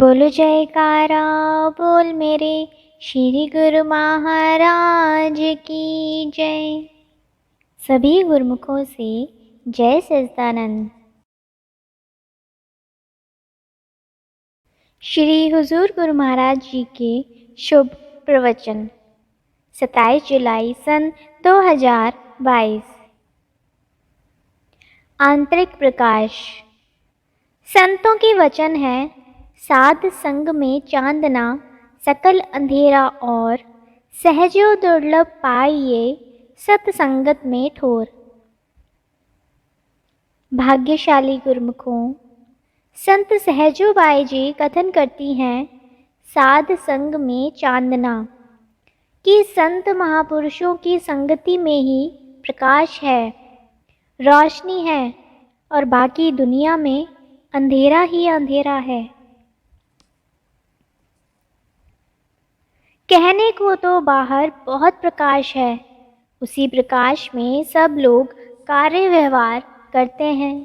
बोलो जयकारा बोल मेरे श्री गुरु महाराज की जय। सभी गुरुमुखों से जय सच्चिदानंद। श्री हुजूर गुरु महाराज जी के शुभ प्रवचन 27 जुलाई सन 2022। आंतरिक प्रकाश। संतों के वचन है, साध संग में चांदना सकल अंधेरा और सहजो दुर्लभ पाइये सत्संगत में ठोर। भाग्यशाली गुरुमुखों, संत सहजो बाई जी कथन करती हैं, साध संग में चांदना कि संत महापुरुषों की संगति में ही प्रकाश है, रोशनी है और बाकी दुनिया में अंधेरा ही अंधेरा है। कहने को तो बाहर बहुत प्रकाश है, उसी प्रकाश में सब लोग कार्य व्यवहार करते हैं,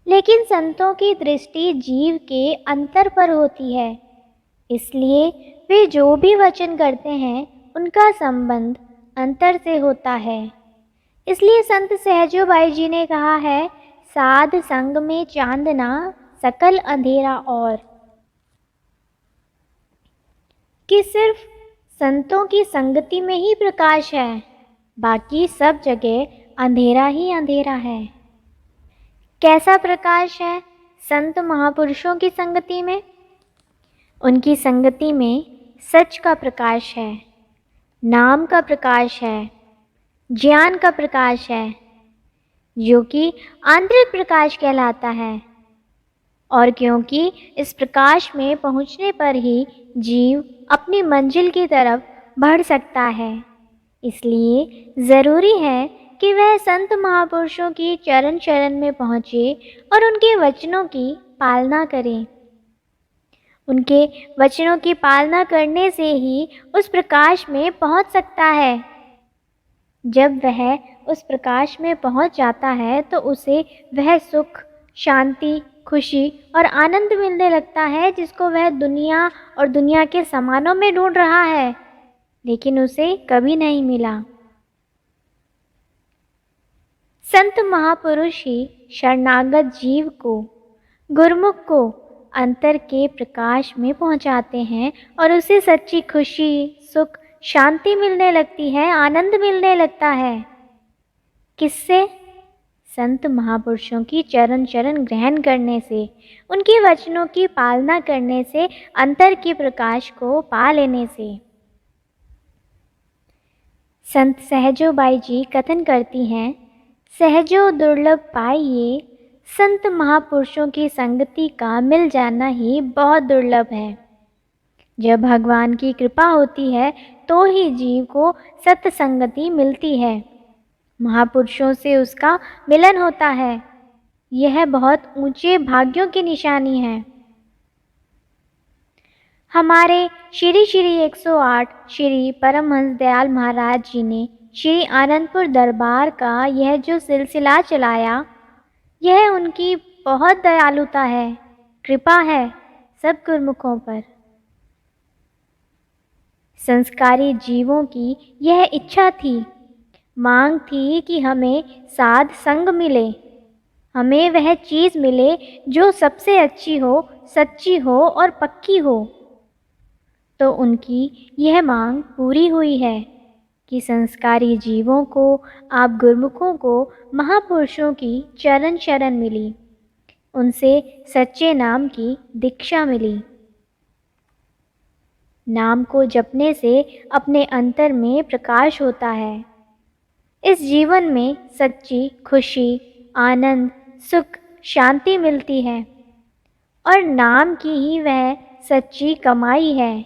लेकिन संतों की दृष्टि जीव के अंतर पर होती है, इसलिए वे जो भी वचन करते हैं उनका संबंध अंतर से होता है। इसलिए संत सहजो बाई जी ने कहा है, साध संग में चांदना सकल अंधेरा, और कि सिर्फ संतों की संगति में ही प्रकाश है, बाकी सब जगह अंधेरा ही अंधेरा है। कैसा प्रकाश है संत महापुरुषों की संगति में? उनकी संगति में सच का प्रकाश है, नाम का प्रकाश है, ज्ञान का प्रकाश है, जो कि आंतरिक प्रकाश कहलाता है। और क्योंकि इस प्रकाश में पहुँचने पर ही जीव अपनी मंजिल की तरफ बढ़ सकता है, इसलिए ज़रूरी है कि वह संत महापुरुषों की चरण शरण में पहुँचे और उनके वचनों की पालना करें। उनके वचनों की पालना करने से ही उस प्रकाश में पहुँच सकता है। जब वह उस प्रकाश में पहुँच जाता है तो उसे वह सुख, शांति, खुशी और आनंद मिलने लगता है जिसको वह दुनिया और दुनिया के सामानों में ढूंढ रहा है, लेकिन उसे कभी नहीं मिला। संत महापुरुष ही शरणागत जीव को, गुरुमुख को अंतर के प्रकाश में पहुंचाते हैं और उसे सच्ची खुशी, सुख, शांति मिलने लगती है, आनंद मिलने लगता है। किससे? संत महापुरुषों की चरण शरण ग्रहण करने से, उनके वचनों की पालना करने से, अंतर के प्रकाश को पा लेने से। संत सहजो बाई जी कथन करती हैं, सहजो दुर्लभ पाइये, संत महापुरुषों की संगति का मिल जाना ही बहुत दुर्लभ है। जब भगवान की कृपा होती है तो ही जीव को सत्संगति मिलती है, महापुरुषों से उसका मिलन होता है। यह बहुत ऊंचे भाग्यों की निशानी है। हमारे श्री 108 श्री परमहंस दयाल महाराज जी ने श्री आनंदपुर दरबार का यह जो सिलसिला चलाया, यह उनकी बहुत दयालुता है, कृपा है सब गुरुमुखों पर। संस्कारी जीवों की यह इच्छा थी, मांग थी कि हमें साध संग मिले, हमें वह चीज़ मिले जो सबसे अच्छी हो, सच्ची हो और पक्की हो। तो उनकी यह मांग पूरी हुई है कि संस्कारी जीवों को, आप गुरुमुखों को महापुरुषों की चरण शरण मिली, उनसे सच्चे नाम की दीक्षा मिली। नाम को जपने से अपने अंतर में प्रकाश होता है। इस जीवन में सच्ची खुशी, आनंद, सुख, शांति मिलती है और नाम की ही वह सच्ची कमाई है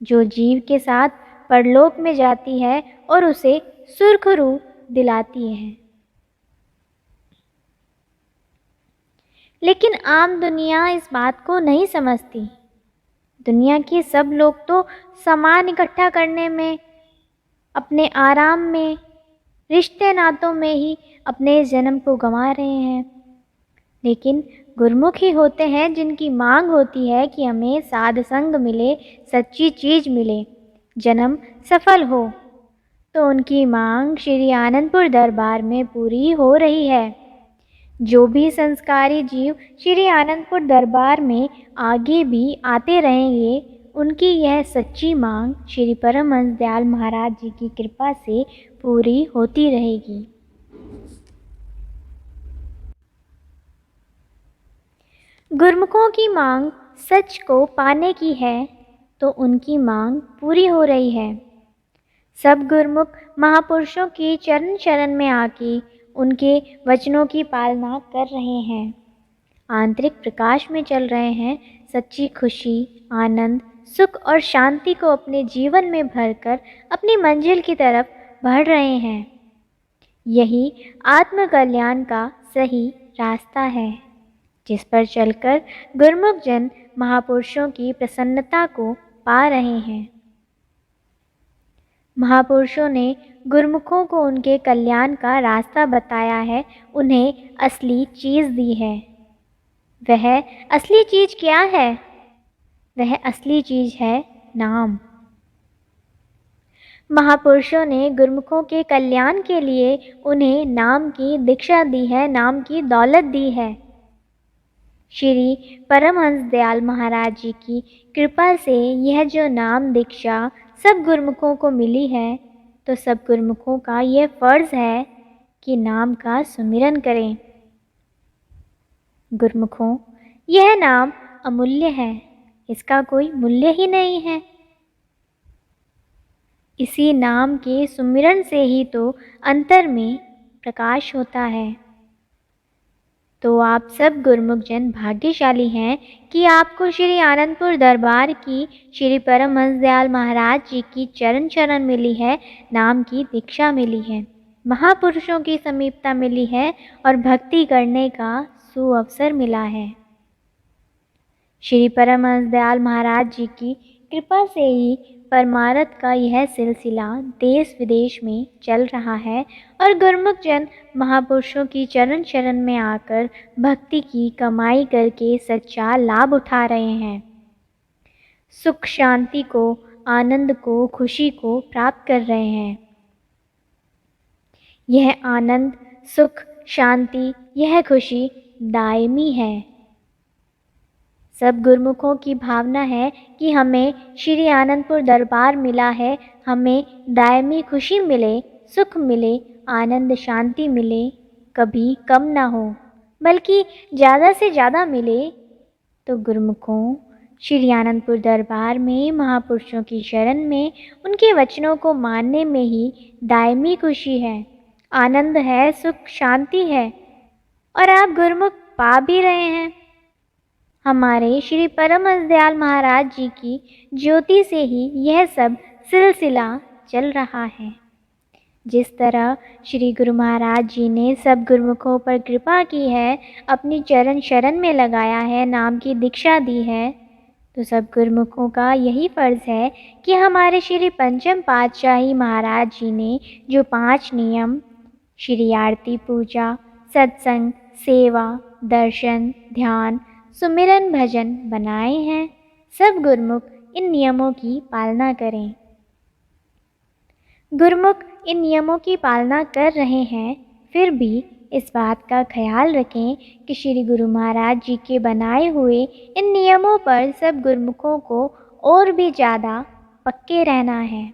जो जीव के साथ परलोक में जाती है और उसे सुरखरू दिलाती है। लेकिन आम दुनिया इस बात को नहीं समझती। दुनिया के सब लोग तो सामान इकट्ठा करने में, अपने आराम में, रिश्ते नातों में ही अपने जन्म को गंवा रहे हैं। लेकिन गुरुमुख ही होते हैं जिनकी मांग होती है कि हमें साध संग मिले, सच्ची चीज़ मिले, जन्म सफल हो। तो उनकी मांग श्री आनंदपुर दरबार में पूरी हो रही है। जो भी संस्कारी जीव श्री आनंदपुर दरबार में आगे भी आते रहेंगे, उनकी यह सच्ची मांग श्री परमहंस दयाल महाराज जी की कृपा से पूरी होती रहेगी। गुरुमुखों की मांग सच को पाने की है, तो उनकी मांग पूरी हो रही है। सब गुरुमुख महापुरुषों की चरण शरण में आके उनके वचनों की पालना कर रहे हैं, आंतरिक प्रकाश में चल रहे हैं, सच्ची खुशी, आनंद, सुख और शांति को अपने जीवन में भरकर अपनी मंजिल की तरफ बढ़ रहे हैं। यही आत्म कल्याण का सही रास्ता है, जिस पर चलकर गुरुमुख जन महापुरुषों की प्रसन्नता को पा रहे हैं। महापुरुषों ने गुरुमुखों को उनके कल्याण का रास्ता बताया है, उन्हें असली चीज़ दी है। वह असली चीज़ क्या है? वह असली चीज़ है नाम। महापुरुषों ने गुरुमुखों के कल्याण के लिए उन्हें नाम की दीक्षा दी है, नाम की दौलत दी है। श्री परमहंस दयाल महाराज जी की कृपा से यह जो नाम दीक्षा सब गुरुमुखों को मिली है, तो सब गुरुमुखों का यह फ़र्ज़ है कि नाम का सुमिरन करें। गुरुमुखों, यह नाम अमूल्य है, इसका कोई मूल्य ही नहीं है। इसी नाम के सुमिरन से ही तो अंतर में प्रकाश होता है। तो आप सब गुरुमुख जन भाग्यशाली हैं कि आपको श्री आनंदपुर दरबार की श्री परमहंस दयाल महाराज जी की चरण शरण मिली है, नाम की दीक्षा मिली है, महापुरुषों की समीपता मिली है और भक्ति करने का सुअवसर मिला है। श्री परमहंस दयाल महाराज जी की कृपा से ही परमार्थ का यह सिलसिला देश विदेश में चल रहा है और गुरुमुख जन महापुरुषों की चरण शरण में आकर भक्ति की कमाई करके सच्चा लाभ उठा रहे हैं, सुख शांति को, आनंद को, खुशी को प्राप्त कर रहे हैं। यह आनंद, सुख, शांति, यह खुशी दायमी है। सब गुरुमुखों की भावना है कि हमें श्री आनंदपुर दरबार मिला है, हमें दायमी खुशी मिले, सुख मिले, आनंद शांति मिले, कभी कम ना हो, बल्कि ज़्यादा से ज़्यादा मिले। तो गुरुमुखों, श्री आनंदपुर दरबार में महापुरुषों की शरण में उनके वचनों को मानने में ही दायमी खुशी है, आनंद है, सुख शांति है, और आप गुरुमुख पा भी रहे हैं। हमारे श्री परमहंस दयाल महाराज जी की ज्योति से ही यह सब सिलसिला चल रहा है। जिस तरह श्री गुरु महाराज जी ने सब गुरुमुखों पर कृपा की है, अपनी चरण शरण में लगाया है, नाम की दीक्षा दी है, तो सब गुरुमुखों का यही फ़र्ज़ है कि हमारे श्री पंचम पातशाही महाराज जी ने जो 5 नियम श्री आरती, पूजा, सत्संग, सेवा, दर्शन, ध्यान, सुमिरन, भजन बनाए हैं, सब गुरुमुख इन नियमों की पालना करें। गुरुमुख इन नियमों की पालना कर रहे हैं, फिर भी इस बात का ख्याल रखें कि श्री गुरु महाराज जी के बनाए हुए इन नियमों पर सब गुरुमुखों को और भी ज़्यादा पक्के रहना है,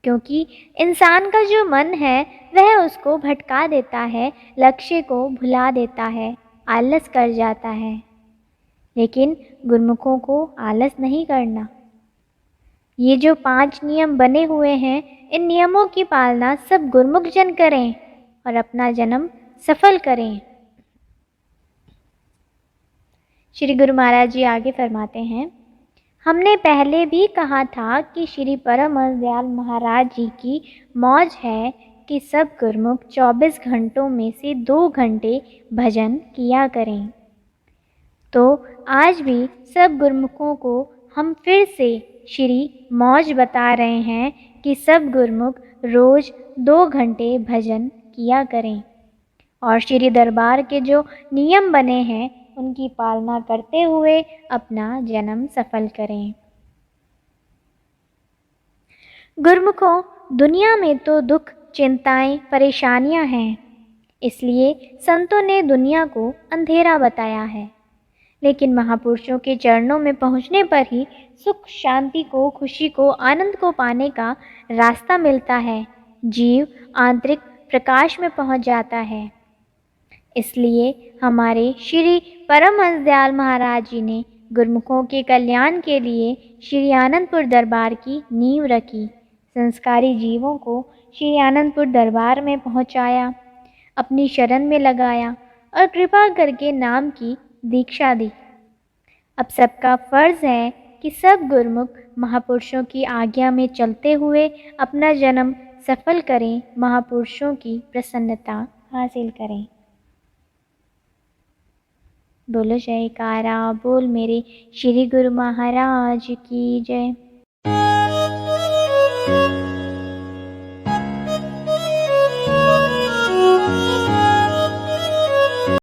क्योंकि इंसान का जो मन है वह उसको भटका देता है, लक्ष्य को भुला देता है, आलस कर जाता है। लेकिन गुरुमुखों को आलस नहीं करना। ये जो 5 नियम बने हुए हैं, इन नियमों की पालना सब गुरुमुख जन करें और अपना जन्म सफल करें। श्री गुरु महाराज जी आगे फरमाते हैं, हमने पहले भी कहा था कि श्री परमहंस दयाल महाराज जी की मौज है कि सब गुरुमुख 24 घंटों में से 2 घंटे भजन किया करें। तो आज भी सब गुरुमुखों को हम फिर से श्री मौज बता रहे हैं कि सब गुरुमुख रोज़ 2 घंटे भजन किया करें। और श्री दरबार के जो नियम बने हैं उनकी पालना करते हुए अपना जन्म सफल करें। गुरुमुखों, दुनिया में तो दुख, चिंताएं, परेशानियां हैं, इसलिए संतों ने दुनिया को अंधेरा बताया है। लेकिन महापुरुषों के चरणों में पहुंचने पर ही सुख, शांति को, खुशी को, आनंद को पाने का रास्ता मिलता है। जीव आंतरिक प्रकाश में पहुंच जाता है। इसलिए हमारे श्री परमहंस दयाल महाराज जी ने गुरुमुखों के कल्याण के लिए श्री आनंदपुर दरबार की नींव रखी, संस्कारी जीवों को श्री आनंदपुर दरबार में पहुंचाया, अपनी शरण में लगाया और कृपा करके नाम की दीक्षा दी। अब सबका फर्ज है कि सब गुरुमुख महापुरुषों की आज्ञा में चलते हुए अपना जन्म सफल करें, महापुरुषों की प्रसन्नता हासिल करें। बोलो जयकारा बोल मेरे श्री गुरु महाराज की जय।